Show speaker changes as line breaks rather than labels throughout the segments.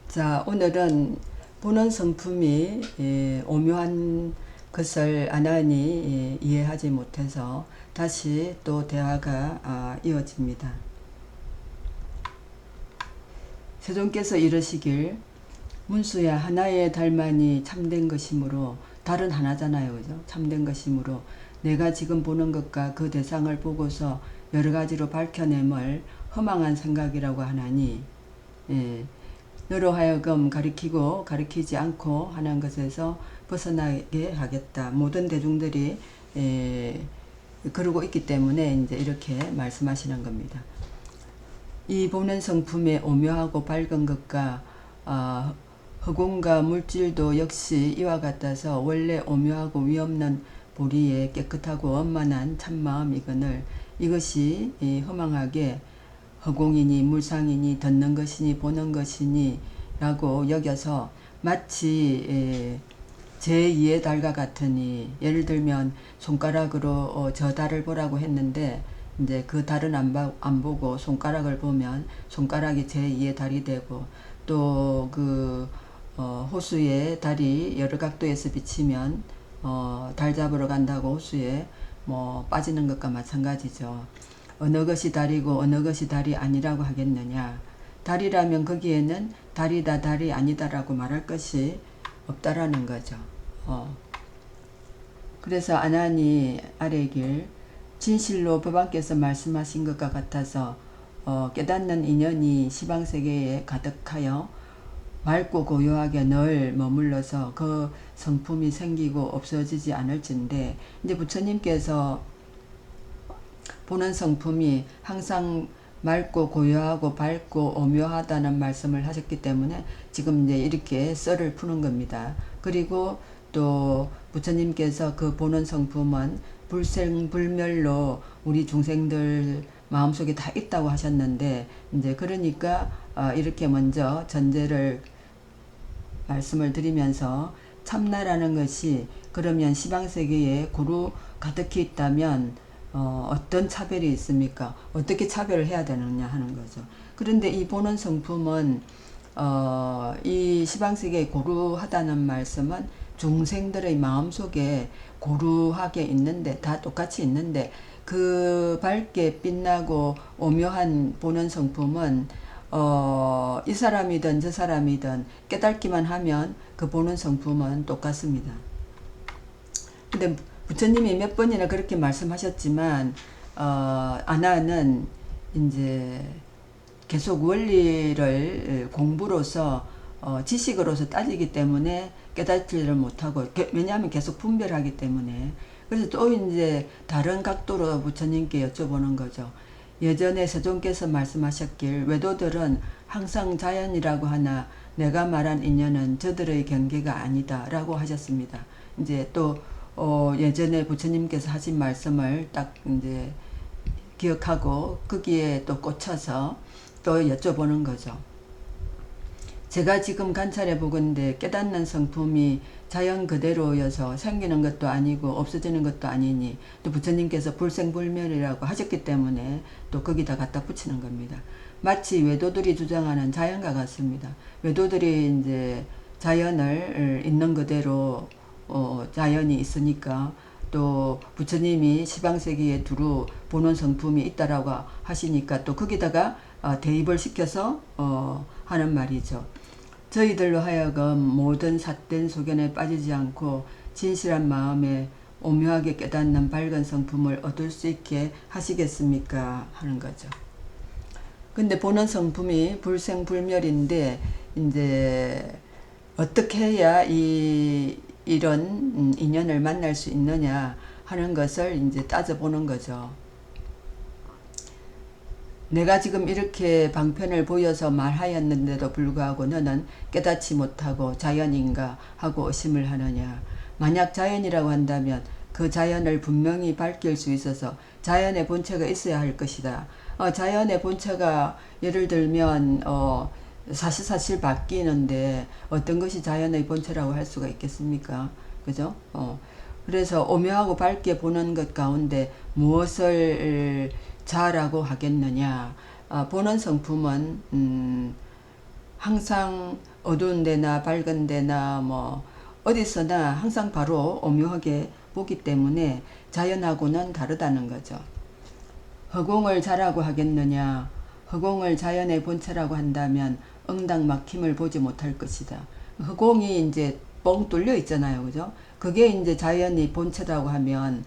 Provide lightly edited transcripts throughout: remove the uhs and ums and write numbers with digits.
자, 오늘은 보는 성품이 오묘한 것을 아나니 이해하지 못해서 다시 또 대화가 이어집니다. 세존께서 이르시길, 문수야, 하나의 달만이 참된 것이므로, 달은 하나잖아요, 그죠? 참된 것이므로 내가 지금 보는 것과 그 대상을 보고서 여러 가지로 밝혀냄을 허망한 생각이라고 하나니, 너로 하여금 가리키고 가리키지 않고 하는 것에서 벗어나게 하겠다. 모든 대중들이 그러고 있기 때문에 이제 이렇게 말씀하시는 겁니다. 이 보는 성품의 오묘하고 밝은 것과 흑온과 물질도 역시 이와 같아서 원래 오묘하고 위없는 보리에 깨끗하고 원만한 참마음이거늘 이것이 허망하게 허공이니 물상이니 듣는 것이니 보는 것이니 라고 여겨서 마치 제2의 달과 같으니, 예를 들면 손가락으로 저 달을 보라고 했는데 이제 그 달은 안 보고 손가락을 보면 손가락이 제2의 달이 되고, 또 그 호수에 달이 여러 각도에서 비치면 달 잡으러 간다고 호수에 뭐 빠지는 것과 마찬가지죠. 어느 것이 달이고 어느 것이 달이 아니라고 하겠느냐. 달이라면 거기에는 달이다 달이 아니다라고 말할 것이 없다라는 거죠. 그래서 아나니 아래길, 진실로 법왕께서 말씀하신 것과 같아서 깨닫는 인연이 시방세계에 가득하여 맑고 고요하게 늘 머물러서 그 성품이 생기고 없어지지 않을진데, 이제 부처님께서 보는 성품이 항상 맑고 고요하고 밝고 오묘하다는 말씀을 하셨기 때문에 지금 이제 이렇게 썰을 푸는 겁니다. 그리고 또 부처님께서 그 보는 성품은 불생불멸로 우리 중생들 마음속에 다 있다고 하셨는데, 이제 그러니까 이렇게 먼저 전제를 말씀을 드리면서, 참나라는 것이 그러면 시방세계에 고루 가득히 있다면 어떤 차별이 있습니까? 어떻게 차별을 해야 되느냐 하는 거죠. 그런데 이 보는 성품은 이 시방세계에 고루하다는 말씀은 중생들의 마음속에 고루하게 있는데, 다 똑같이 있는데, 그 밝게 빛나고 오묘한 보는 성품은 이 사람이든 저 사람이든 깨닫기만 하면 그 보는 성품은 똑같습니다. 근데 부처님이 몇 번이나 그렇게 말씀하셨지만 아나는 이제 계속 원리를 공부로서 지식으로서 따지기 때문에 깨닫지를 못하고, 왜냐하면 계속 분별하기 때문에. 그래서 또 이제 다른 각도로 부처님께 여쭤보는 거죠. 예전에 세존께서 말씀하셨길, 외도들은 항상 자연이라고 하나 내가 말한 인연은 저들의 경계가 아니다 라고 하셨습니다. 이제 또 예전에 부처님께서 하신 말씀을 딱 이제 기억하고 거기에 또 꽂혀서 또 여쭤보는 거죠. 제가 지금 관찰해 보건대 깨닫는 성품이 자연 그대로여서 생기는 것도 아니고 없어지는 것도 아니니, 또 부처님께서 불생불멸이라고 하셨기 때문에 또 거기다 갖다 붙이는 겁니다. 마치 외도들이 주장하는 자연과 같습니다. 외도들이 이제 자연을 있는 그대로 자연이 있으니까, 또 부처님이 시방세계에 두루 보는 성품이 있다라고 하시니까 또 거기다가 대입을 시켜서 하는 말이죠. 저희들로 하여금 모든 삿된 소견에 빠지지 않고 진실한 마음에 오묘하게 깨닫는 밝은 성품을 얻을 수 있게 하시겠습니까? 하는 거죠. 근데 보는 성품이 불생불멸인데, 이제 어떻게 해야 이런 인연을 만날 수 있느냐 하는 것을 이제 따져보는 거죠. 내가 지금 이렇게 방편을 보여서 말하였는데도 불구하고 너는 깨닫지 못하고 자연인가 하고 의심을 하느냐. 만약 자연이라고 한다면 그 자연을 분명히 밝힐 수 있어서 자연의 본체가 있어야 할 것이다. 자연의 본체가 예를 들면 사실 바뀌는데 어떤 것이 자연의 본체라고 할 수가 있겠습니까? 그죠? 그래서 오묘하고 밝게 보는 것 가운데 무엇을 자라고 하겠느냐. 보는 성품은 항상 어두운 데나 밝은 데나 뭐 어디서나 항상 바로 오묘하게 보기 때문에 자연하고는 다르다는 거죠. 허공을 자라고 하겠느냐, 허공을 자연의 본체라고 한다면 응당 막힘을 보지 못할 것이다. 허공이 이제 뻥 뚫려 있잖아요, 그죠? 그게 이제 자연이 본체라고 하면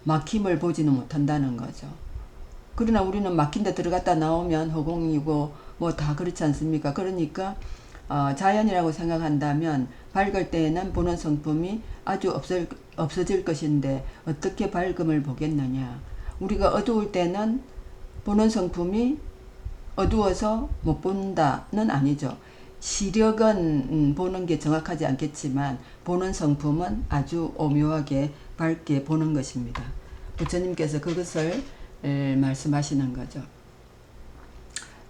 막힘을 보지는 못한다는 거죠. 그러나 우리는 막힌 데 들어갔다 나오면 허공이고 뭐 다 그렇지 않습니까? 그러니까 자연이라고 생각한다면 밝을 때에는 보는 성품이 아주 없어질 것인데 어떻게 밝음을 보겠느냐. 우리가 어두울 때는 보는 성품이 어두워서 못 본다는 아니죠. 시력은 보는 게 정확하지 않겠지만 보는 성품은 아주 오묘하게 밝게 보는 것입니다. 부처님께서 그것을 말씀하시는 거죠.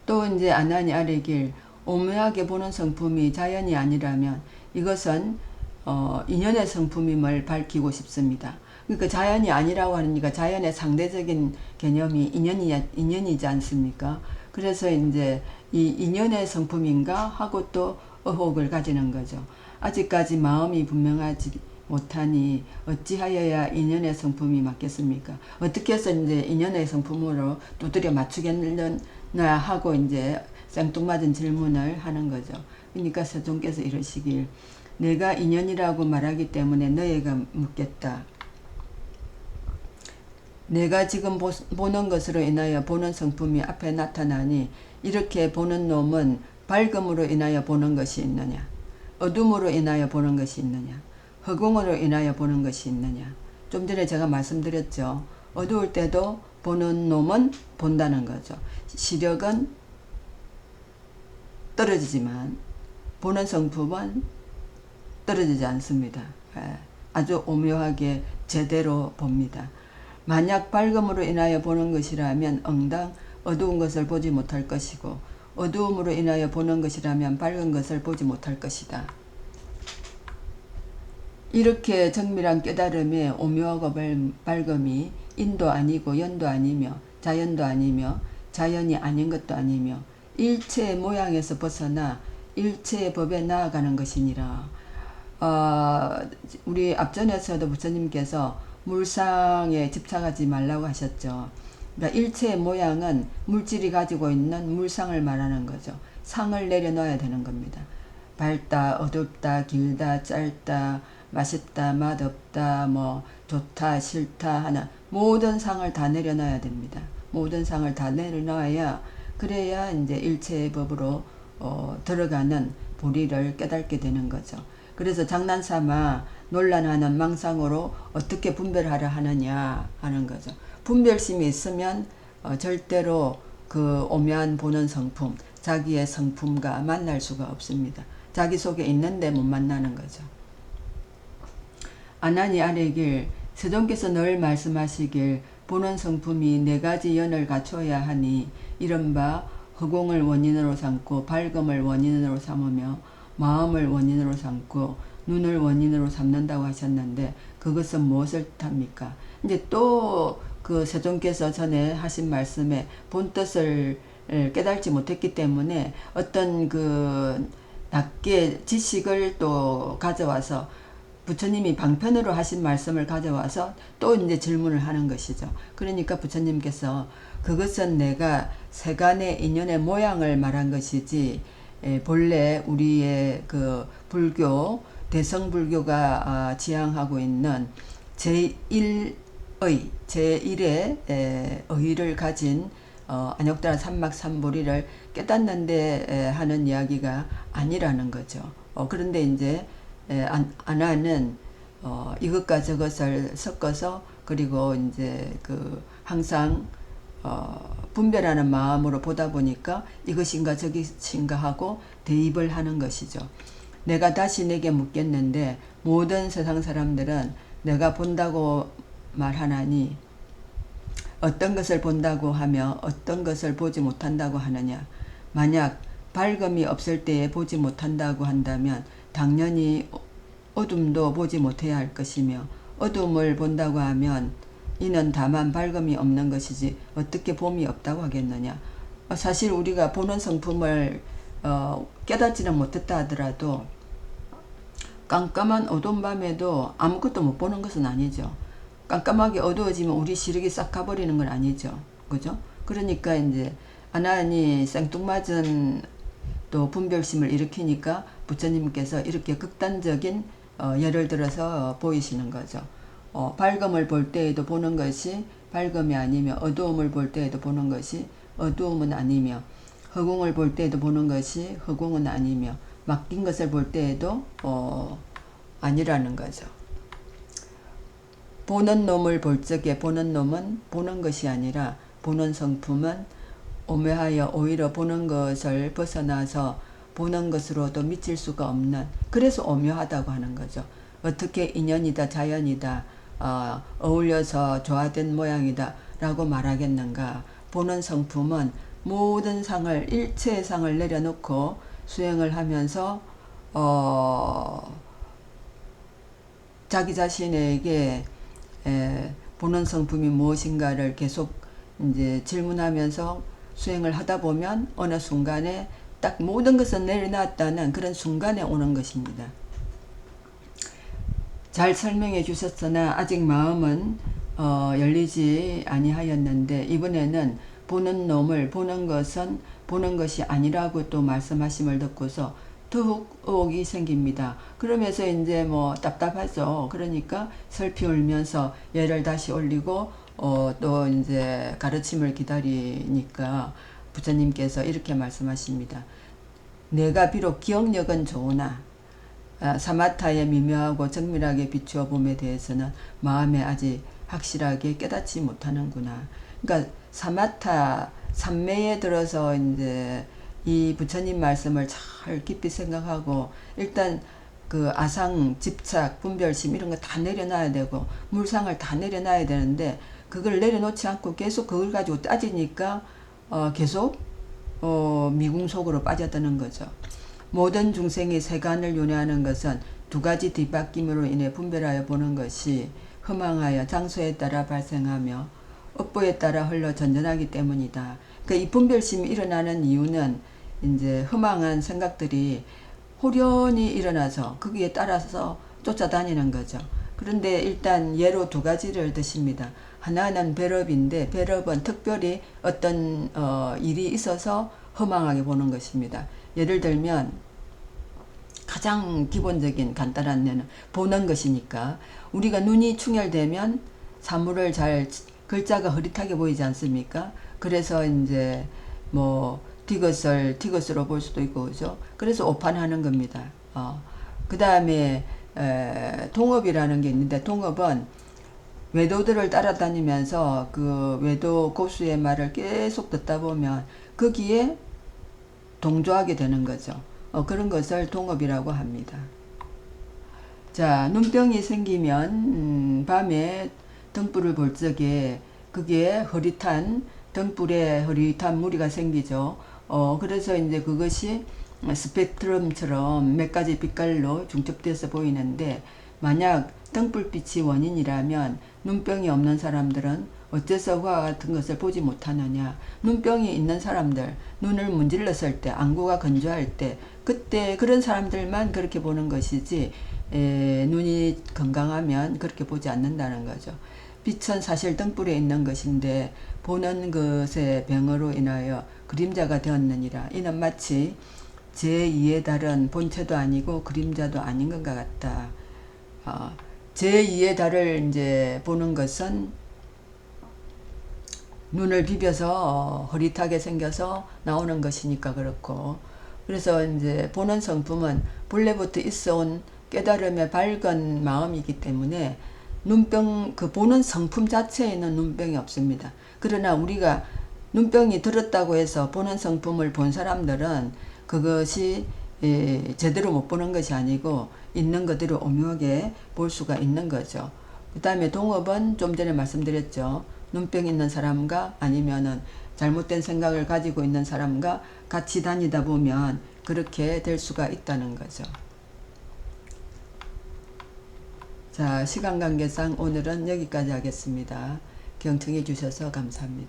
또 이제 아나니 아래길 오묘하게 보는 성품이 자연이 아니라면 이것은 인연의 성품임을 밝히고 싶습니다. 그러니까 자연이 아니라고 하니까 자연의 상대적인 개념이 인연이지 않습니까? 그래서 이제 이 인연의 성품인가 하고 또 의혹을 가지는 거죠. 아직까지 마음이 분명하지 못하니 어찌하여야 인연의 성품이 맞겠습니까? 어떻게 해서 이제 인연의 성품으로 두드려 맞추겠느냐 하고 이제 생뚱맞은 질문을 하는 거죠. 그러니까 세존께서 이러시길 내가 인연이라고 말하기 때문에 너희가 묻겠다. 내가 지금 보는 것으로 인하여 보는 성품이 앞에 나타나니 이렇게 보는 놈은 밝음으로 인하여 보는 것이 있느냐? 어둠으로 인하여 보는 것이 있느냐? 허공으로 인하여 보는 것이 있느냐? 좀 전에 제가 말씀드렸죠. 어두울 때도 보는 놈은 본다는 거죠. 시력은 떨어지지만 보는 성품은 떨어지지 않습니다. 아주 오묘하게 제대로 봅니다. 만약 밝음으로 인하여 보는 것이라면 응당 어두운 것을 보지 못할 것이고 어두움으로 인하여 보는 것이라면 밝은 것을 보지 못할 것이다. 이렇게 정밀한 깨달음의 오묘하고 밝음이 인도 아니고 연도 아니며 자연도 아니며 자연이 아닌 것도 아니며 일체의 모양에서 벗어나 일체의 법에 나아가는 것이니라. 우리 앞전에서도 부처님께서 물상에 집착하지 말라고 하셨죠. 그러니까 일체의 모양은 물질이 가지고 있는 물상을 말하는 거죠. 상을 내려놔야 되는 겁니다. 밝다, 어둡다, 길다, 짧다, 맛있다, 맛없다, 뭐 좋다, 싫다 하는 모든 상을 다 내려놔야 됩니다. 모든 상을 다 내려놔야 그래야 이제 일체의 법으로 들어가는 보리를 깨닫게 되는 거죠. 그래서 장난삼아 논란하는 망상으로 어떻게 분별하려 하느냐 하는 거죠. 분별심이 있으면 절대로 그 오묘한 보는 성품, 자기의 성품과 만날 수가 없습니다. 자기 속에 있는데 못 만나는 거죠. 아나니 아래길 세존께서 늘 말씀하시길 보는 성품이 네 가지 연을 갖춰야 하니 이른바 허공을 원인으로 삼고 밝음을 원인으로 삼으며 마음을 원인으로 삼고 눈을 원인으로 삼는다고 하셨는데 그것은 무엇을 뜻합니까? 이제 또 그 세존께서 전에 하신 말씀에 본뜻을 깨달지 못했기 때문에 어떤 그 낮게 지식을 또 가져와서 부처님이 방편으로 하신 말씀을 가져와서 또 이제 질문을 하는 것이죠. 그러니까 부처님께서 그것은 내가 세간의 인연의 모양을 말한 것이지 본래 우리의 그 불교 대성불교가 지향하고 있는 제1의 의의를 가진 안욕다라 삼막삼보리를 깨닫는데 하는 이야기가 아니라는 거죠. 그런데 이제 아나는 이것과 저것을 섞어서 그리고 이제 그 항상 분별하는 마음으로 보다 보니까 이것인가 저것인가 하고 대입을 하는 것이죠. 내가 다시 내게 묻겠는데 모든 세상 사람들은 내가 본다고 말하나니 어떤 것을 본다고 하며 어떤 것을 보지 못한다고 하느냐. 만약 밝음이 없을 때에 보지 못한다고 한다면 당연히 어둠도 보지 못해야 할 것이며 어둠을 본다고 하면 이는 다만 밝음이 없는 것이지 어떻게 봄이 없다고 하겠느냐. 사실 우리가 보는 성품을 깨닫지는 못했다 하더라도 깜깜한 어두운 밤에도 아무것도 못 보는 것은 아니죠. 깜깜하게 어두워지면 우리 시력이 싹 가버리는 건 아니죠. 그죠? 그러니까 이제 하나니 생뚱맞은 또 분별심을 일으키니까 부처님께서 이렇게 극단적인 예를 들어서 보이시는 거죠. 밝음을 볼 때에도 보는 것이 밝음이 아니며 어두움을 볼 때에도 보는 것이 어두움은 아니며 허공을 볼 때에도 보는 것이 허공은 아니며 맡긴 것을 볼 때에도 아니라는 거죠. 보는 놈을 볼 적에 보는 놈은 보는 것이 아니라 보는 성품은 오묘하여 오히려 보는 것을 벗어나서 보는 것으로도 미칠 수가 없는, 그래서 오묘하다고 하는 거죠. 어떻게 인연이다 자연이다 어울려서 조화된 모양이다 라고 말하겠는가. 보는 성품은 모든 상을 일체의 상을 내려놓고 수행을 하면서 자기 자신에게 보는 성품이 무엇인가를 계속 이제 질문하면서 수행을 하다 보면 어느 순간에 딱 모든 것을 내려놨다는 그런 순간에 오는 것입니다. 잘 설명해 주셨으나 아직 마음은 열리지 아니하였는데 이번에는 보는 놈을 보는 것은 보는 것이 아니라고 또 말씀하심을 듣고서 더욱 의혹이 생깁니다. 그러면서 이제 뭐 답답하죠. 그러니까 슬피 울면서 예를 다시 올리고 또 이제 가르침을 기다리니까 부처님께서 이렇게 말씀하십니다. 내가 비록 기억력은 좋으나 사마타의 미묘하고 정밀하게 비추어 봄에 대해서는 마음에 아직 확실하게 깨닫지 못하는구나. 그러니까 사마타 삼매에 들어서 이제 이 부처님 말씀을 잘 깊이 생각하고 일단 그 아상, 집착, 분별심 이런 거 다 내려놔야 되고 물상을 다 내려놔야 되는데 그걸 내려놓지 않고 계속 그걸 가지고 따지니까 계속 미궁 속으로 빠져드는 거죠. 모든 중생이 세간을 윤회하는 것은 두 가지 뒤바뀜으로 인해 분별하여 보는 것이 허망하여 장소에 따라 발생하며 업보에 따라 흘러 전전하기 때문이다. 그러니까 이 분별심이 일어나는 이유는 이제 허망한 생각들이 호련히 일어나서 거기에 따라서 쫓아다니는 거죠. 그런데 일단 예로 두 가지를 드십니다. 하나는 배럽인데 배럽은 특별히 어떤 일이 있어서 허망하게 보는 것입니다. 예를 들면 가장 기본적인 간단한 예는 보는 것이니까 우리가 눈이 충혈되면 사물을 잘 글자가 흐릿하게 보이지 않습니까? 그래서 이제 뭐 티것으로 볼 수도 있고 그죠? 그래서 오판하는 겁니다. 그 다음에 동업이라는 게 있는데 동업은 외도들을 따라다니면서 그 외도 고수의 말을 계속 듣다 보면 거기에 동조하게 되는 거죠. 그런 것을 동업이라고 합니다. 자, 눈병이 생기면 밤에 등불을 볼 적에 그게 흐릿한 등불에 흐릿한 무리가 생기죠. 그래서 이제 그것이 스펙트럼처럼 몇 가지 빛깔로 중첩돼서 보이는데 만약 등불빛이 원인이라면 눈병이 없는 사람들은 어째서 그와 같은 것을 보지 못하느냐. 눈병이 있는 사람들, 눈을 문질렀을 때, 안구가 건조할 때 그때 그런 사람들만 그렇게 보는 것이지 눈이 건강하면 그렇게 보지 않는다는 거죠. 빛은 사실 등불에 있는 것인데 보는 것의 병으로 인하여 그림자가 되었느니라. 이는 마치 제2의 달은 본체도 아니고 그림자도 아닌 것 같다. 제2의 달을 이제 보는 것은 눈을 비벼서 흐릿하게 생겨서 나오는 것이니까 그렇고, 그래서 이제 보는 성품은 본래부터 있어온 깨달음의 밝은 마음이기 때문에 눈병, 그 보는 성품 자체에는 눈병이 없습니다. 그러나 우리가 눈병이 들었다고 해서 보는 성품을 본 사람들은 그것이 제대로 못 보는 것이 아니고 있는 그대로 오묘하게 볼 수가 있는 거죠. 그 다음에 동업은 좀 전에 말씀드렸죠. 눈병 있는 사람과 아니면은 잘못된 생각을 가지고 있는 사람과 같이 다니다 보면 그렇게 될 수가 있다는 거죠. 자, 시간 관계상 오늘은 여기까지 하겠습니다. 경청해 주셔서 감사합니다.